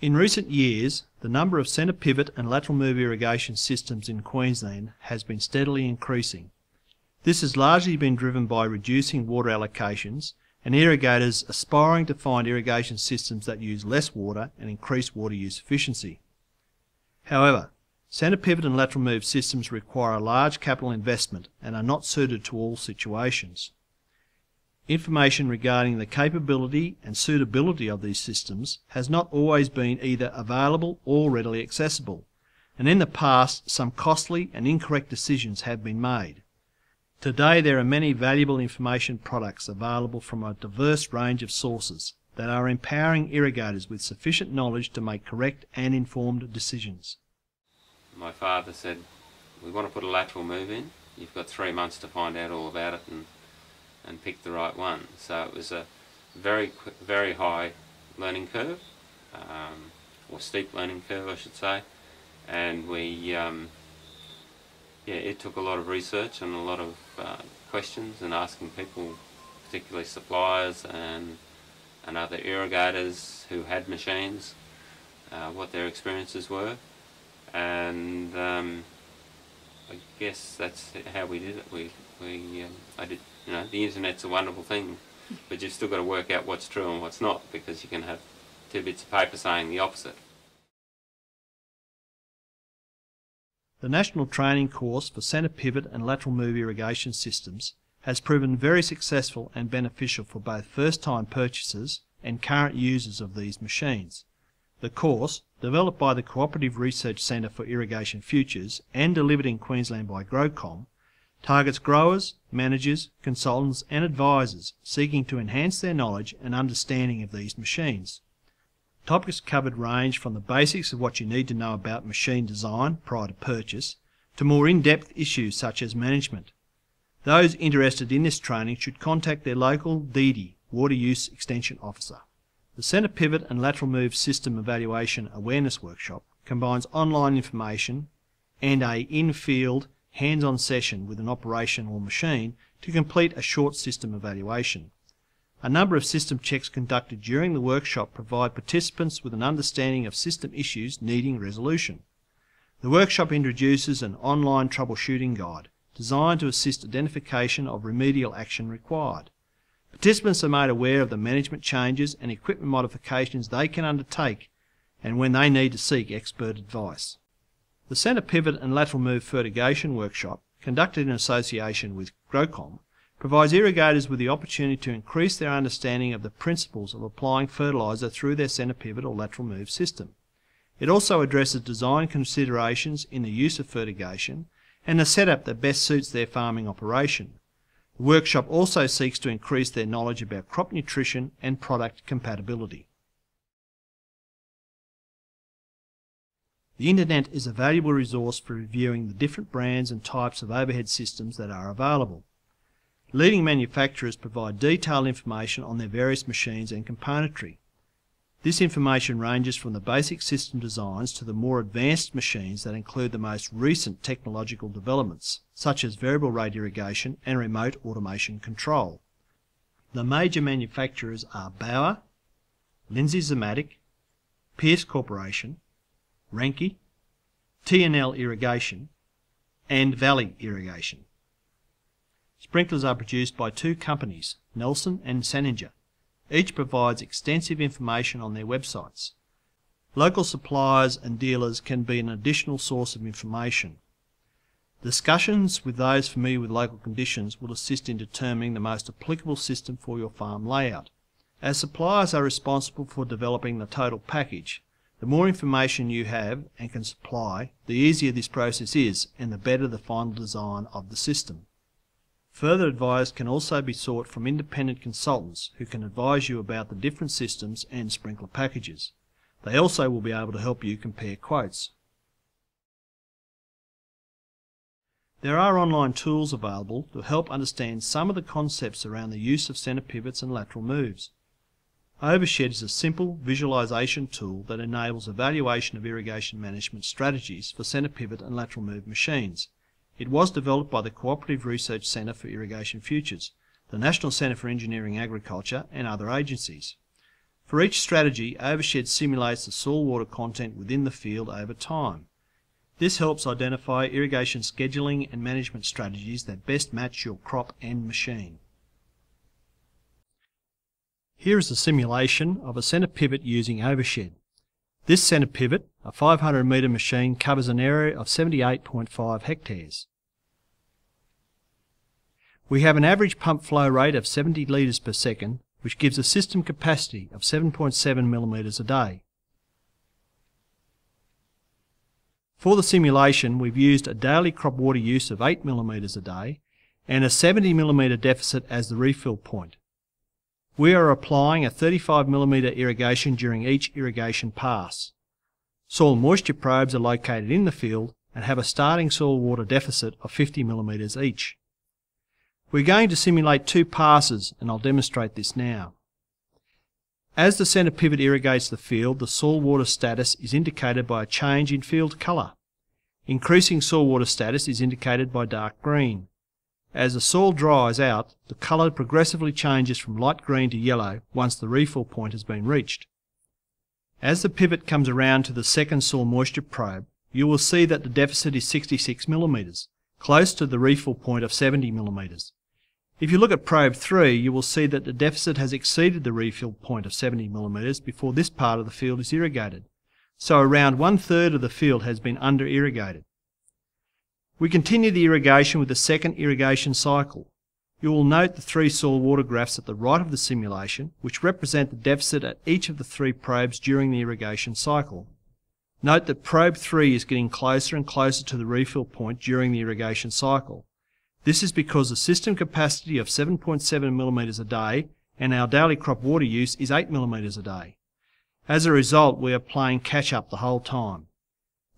In recent years, the number of centre pivot and lateral move irrigation systems in Queensland has been steadily increasing. This has largely been driven by reducing water allocations and irrigators aspiring to find irrigation systems that use less water and increase water use efficiency. However, centre pivot and lateral move systems require a large capital investment and are not suited to all situations. Information regarding the capability and suitability of these systems has not always been either available or readily accessible, and in the past some costly and incorrect decisions have been made. Today there are many valuable information products available from a diverse range of sources that are empowering irrigators with sufficient knowledge to make correct and informed decisions. My father said, "We want to put a lateral move in. You've got 3 months to find out all about it and pick the right one." So it was a very high learning curve, or steep learning curve I should say, and it took a lot of research and a lot of questions and asking people, particularly suppliers and other irrigators who had machines, what their experiences were, and I guess that's how we did it. I did. You know, the internet's a wonderful thing, but you've still got to work out what's true and what's not, because you can have 2 bits of paper saying the opposite. The National Training Course for Centre Pivot and Lateral Move Irrigation Systems has proven very successful and beneficial for both first-time purchasers and current users of these machines. The course, developed by the Cooperative Research Centre for Irrigation Futures and delivered in Queensland by GrowCom, targets growers, managers, consultants and advisors seeking to enhance their knowledge and understanding of these machines. Topics covered range from the basics of what you need to know about machine design prior to purchase to more in-depth issues such as management. Those interested in this training should contact their local DD, Water Use Extension Officer. The Centre Pivot and Lateral Move System Evaluation Awareness Workshop combines online information and a in-field hands-on session with an operational machine to complete a short system evaluation. A number of system checks conducted during the workshop provide participants with an understanding of system issues needing resolution. The workshop introduces an online troubleshooting guide designed to assist identification of remedial action required. Participants are made aware of the management changes and equipment modifications they can undertake and when they need to seek expert advice. The Centre Pivot and Lateral Move Fertigation workshop, conducted in association with GrowCom, provides irrigators with the opportunity to increase their understanding of the principles of applying fertiliser through their centre pivot or lateral move system. It also addresses design considerations in the use of fertigation and the setup that best suits their farming operation. The workshop also seeks to increase their knowledge about crop nutrition and product compatibility. The Internet is a valuable resource for reviewing the different brands and types of overhead systems that are available. Leading manufacturers provide detailed information on their various machines and componentry. This information ranges from the basic system designs to the more advanced machines that include the most recent technological developments, such as variable rate irrigation and remote automation control. The major manufacturers are Bauer, Lindsay Zematic, Pierce Corporation, Renke, T&L Irrigation and Valley Irrigation. Sprinklers are produced by 2 companies, Nelson and Saninger. Each provides extensive information on their websites. Local suppliers and dealers can be an additional source of information. Discussions with those familiar with local conditions will assist in determining the most applicable system for your farm layout. As suppliers are responsible for developing the total package, the more information you have and can supply, the easier this process is and the better the final design of the system. Further advice can also be sought from independent consultants who can advise you about the different systems and sprinkler packages. They also will be able to help you compare quotes. There are online tools available to help understand some of the concepts around the use of centre pivots and lateral moves. Overshed is a simple visualization tool that enables evaluation of irrigation management strategies for centre pivot and lateral move machines. It was developed by the Cooperative Research Centre for Irrigation Futures, the National Centre for Engineering Agriculture and other agencies. For each strategy, Overshed simulates the soil water content within the field over time. This helps identify irrigation scheduling and management strategies that best match your crop and machine. Here is a simulation of a centre pivot using Overshed. This centre pivot, a 500 metre machine, covers an area of 78.5 hectares. We have an average pump flow rate of 70 litres per second, which gives a system capacity of 7.7 millimetres a day. For the simulation, we've used a daily crop water use of 8 millimetres a day and a 70 millimetre deficit as the refill point. We are applying a 35 millimetre irrigation during each irrigation pass. Soil moisture probes are located in the field and have a starting soil water deficit of 50 millimetres each. We're going to simulate 2 passes, and I'll demonstrate this now. As the centre pivot irrigates the field, the soil water status is indicated by a change in field colour. Increasing soil water status is indicated by dark green. As the soil dries out, the colour progressively changes from light green to yellow once the refill point has been reached. As the pivot comes around to the second soil moisture probe, you will see that the deficit is 66 millimetres, close to the refill point of 70 millimetres. If you look at probe 3, you will see that the deficit has exceeded the refill point of 70 millimetres before this part of the field is irrigated, so around 1/3 of the field has been under-irrigated. We continue the irrigation with the second irrigation cycle. You will note the 3 soil water graphs at the right of the simulation, which represent the deficit at each of the 3 probes during the irrigation cycle. Note that probe 3 is getting closer and closer to the refill point during the irrigation cycle. This is because the system capacity of 7.7 millimetres a day and our daily crop water use is 8 millimetres a day. As a result, we are playing catch up the whole time.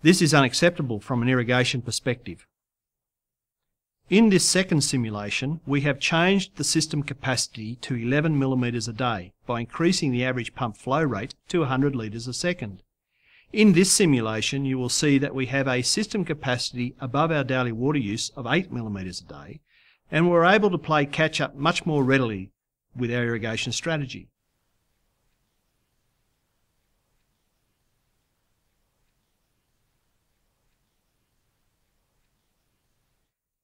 This is unacceptable from an irrigation perspective. In this second simulation, we have changed the system capacity to 11 millimetres a day by increasing the average pump flow rate to 100 litres a second. In this simulation, you will see that we have a system capacity above our daily water use of 8 millimetres a day, and we're able to play catch up much more readily with our irrigation strategy.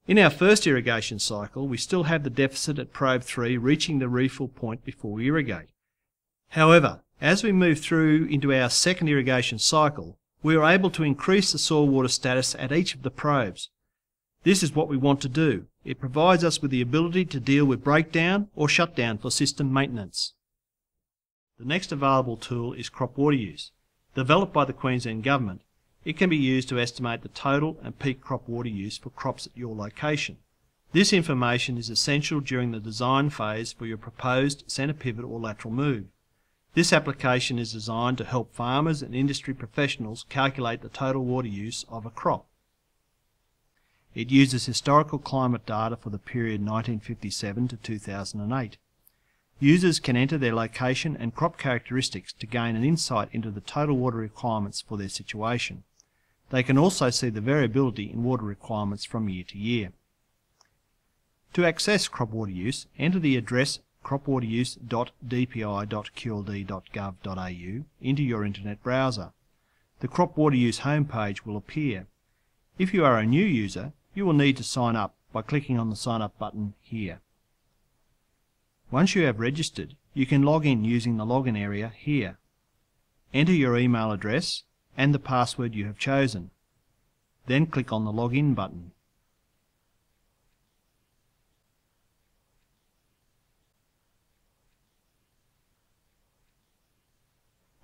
In our first irrigation cycle, we still have the deficit at probe 3 reaching the refill point before we irrigate. However, as we move through into our second irrigation cycle, we are able to increase the soil water status at each of the probes. This is what we want to do. It provides us with the ability to deal with breakdown or shutdown for system maintenance. The next available tool is crop water use. Developed by the Queensland Government, it can be used to estimate the total and peak crop water use for crops at your location. This information is essential during the design phase for your proposed centre pivot or lateral move. This application is designed to help farmers and industry professionals calculate the total water use of a crop. It uses historical climate data for the period 1957 to 2008. Users can enter their location and crop characteristics to gain an insight into the total water requirements for their situation. They can also see the variability in water requirements from year to year. To access crop water use, enter the address cropwateruse.dpi.qld.gov.au into your internet browser. The crop water use homepage will appear. If you are a new user, you will need to sign up by clicking on the Sign Up button here. Once you have registered, you can log in using the login area here. Enter your email address and the password you have chosen. Then click on the Login button.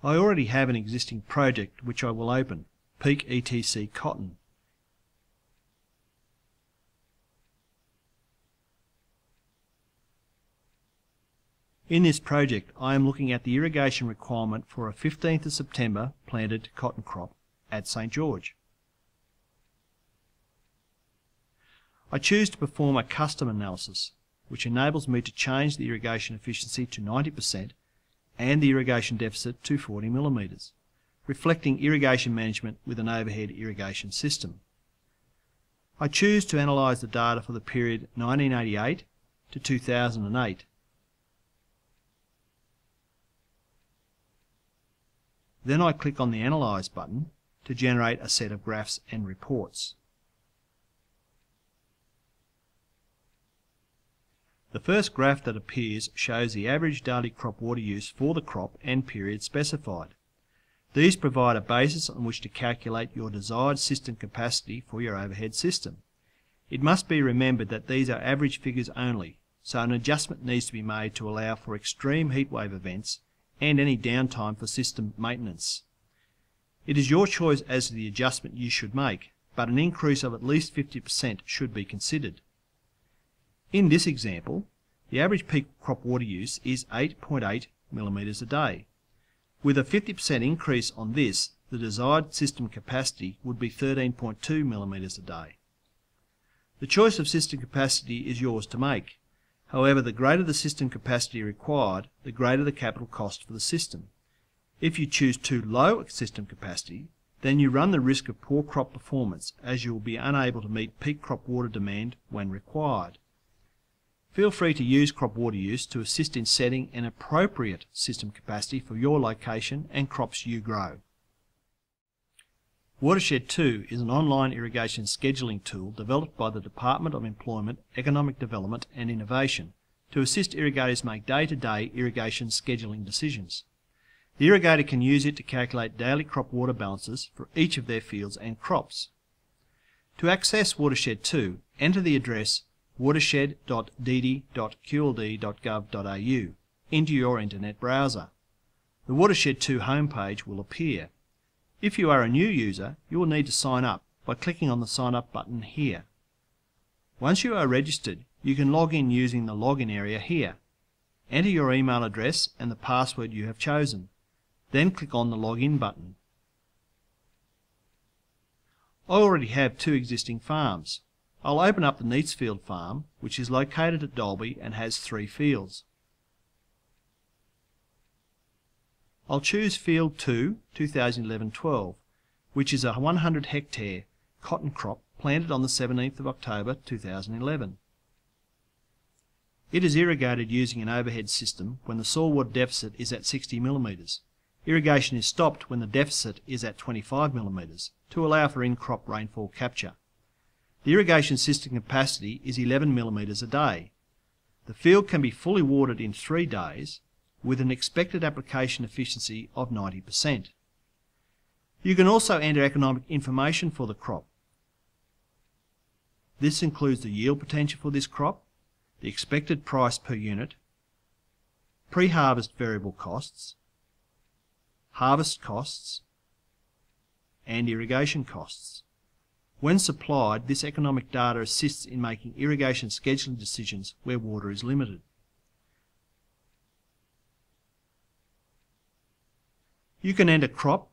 I already have an existing project which I will open, Peak ETC Cotton. In this project, I am looking at the irrigation requirement for a 15th of September planted cotton crop at St. George. I choose to perform a custom analysis, which enables me to change the irrigation efficiency to 90% and the irrigation deficit to 40 millimetres, reflecting irrigation management with an overhead irrigation system. I choose to analyse the data for the period 1988 to 2008. Then I click on the Analyze button to generate a set of graphs and reports. The first graph that appears shows the average daily crop water use for the crop and period specified. These provide a basis on which to calculate your desired system capacity for your overhead system. It must be remembered that these are average figures only, so an adjustment needs to be made to allow for extreme heatwave events and any downtime for system maintenance. It is your choice as to the adjustment you should make, but an increase of at least 50% should be considered. In this example, the average peak crop water use is 8.8 millimetres a day. With a 50% increase on this, the desired system capacity would be 13.2 millimetres a day. The choice of system capacity is yours to make. However, the greater the system capacity required, the greater the capital cost for the system. If you choose too low a system capacity, then you run the risk of poor crop performance, as you will be unable to meet peak crop water demand when required. Feel free to use crop water use to assist in setting an appropriate system capacity for your location and crops you grow. Watershed 2 is an online irrigation scheduling tool developed by the Department of Employment, Economic Development and Innovation to assist irrigators make day-to-day irrigation scheduling decisions. The irrigator can use it to calculate daily crop water balances for each of their fields and crops. To access Watershed 2, enter the address watershed.dd.qld.gov.au into your internet browser. The Watershed 2 homepage will appear. If you are a new user, you will need to sign up by clicking on the Sign Up button here. Once you are registered, you can log in using the login area here. Enter your email address and the password you have chosen. Then click on the Login button. I already have 2 existing farms. I'll open up the Neatsfield farm, which is located at Dalby and has 3 fields. I'll choose Field 2, 2011-12, which is a 100 hectare cotton crop planted on the 17th of October 2011. It is irrigated using an overhead system when the soil water deficit is at 60 millimetres. Irrigation is stopped when the deficit is at 25 millimetres to allow for in-crop rainfall capture. The irrigation system capacity is 11 millimetres a day. The field can be fully watered in 3 days with an expected application efficiency of 90%. You can also enter economic information for the crop. This includes the yield potential for this crop, the expected price per unit, pre-harvest variable costs, harvest costs, and irrigation costs. When supplied, this economic data assists in making irrigation scheduling decisions where water is limited. You can enter crop,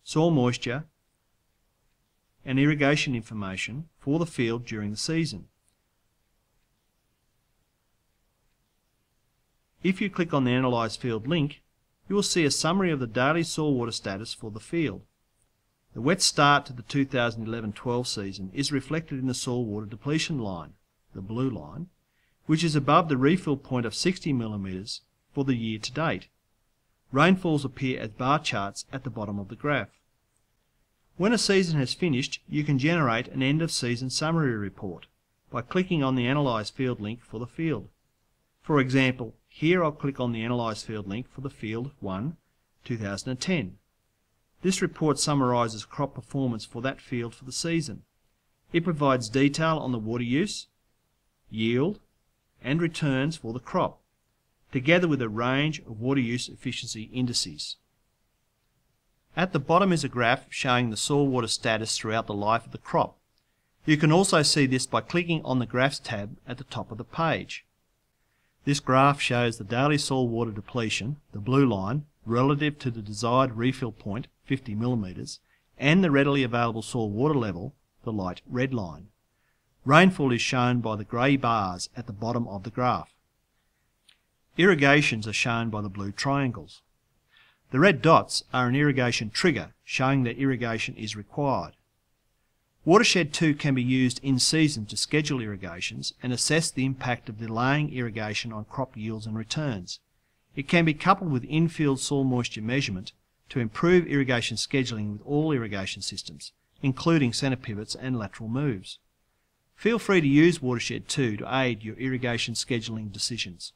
soil moisture, and irrigation information for the field during the season. If you click on the Analyze Field link, you will see a summary of the daily soil water status for the field. The wet start to the 2011-12 season is reflected in the soil water depletion line, the blue line, which is above the refill point of 60 millimetres for the year to date. Rainfalls appear as bar charts at the bottom of the graph. When a season has finished, you can generate an end-of-season summary report by clicking on the Analyze Field link for the field. For example, here I'll click on the Analyze Field link for the Field 1, 2010. This report summarises crop performance for that field for the season. It provides detail on the water use, yield, and returns for the crop, together with a range of water use efficiency indices. At the bottom is a graph showing the soil water status throughout the life of the crop. You can also see this by clicking on the Graphs tab at the top of the page. This graph shows the daily soil water depletion, the blue line, relative to the desired refill point, 50 millimetres, and the readily available soil water level, the light red line. Rainfall is shown by the grey bars at the bottom of the graph. Irrigations are shown by the blue triangles. The red dots are an irrigation trigger showing that irrigation is required. Watershed 2 can be used in season to schedule irrigations and assess the impact of delaying irrigation on crop yields and returns. It can be coupled with in-field soil moisture measurement to improve irrigation scheduling with all irrigation systems, including centre pivots and lateral moves. Feel free to use Watershed 2 to aid your irrigation scheduling decisions.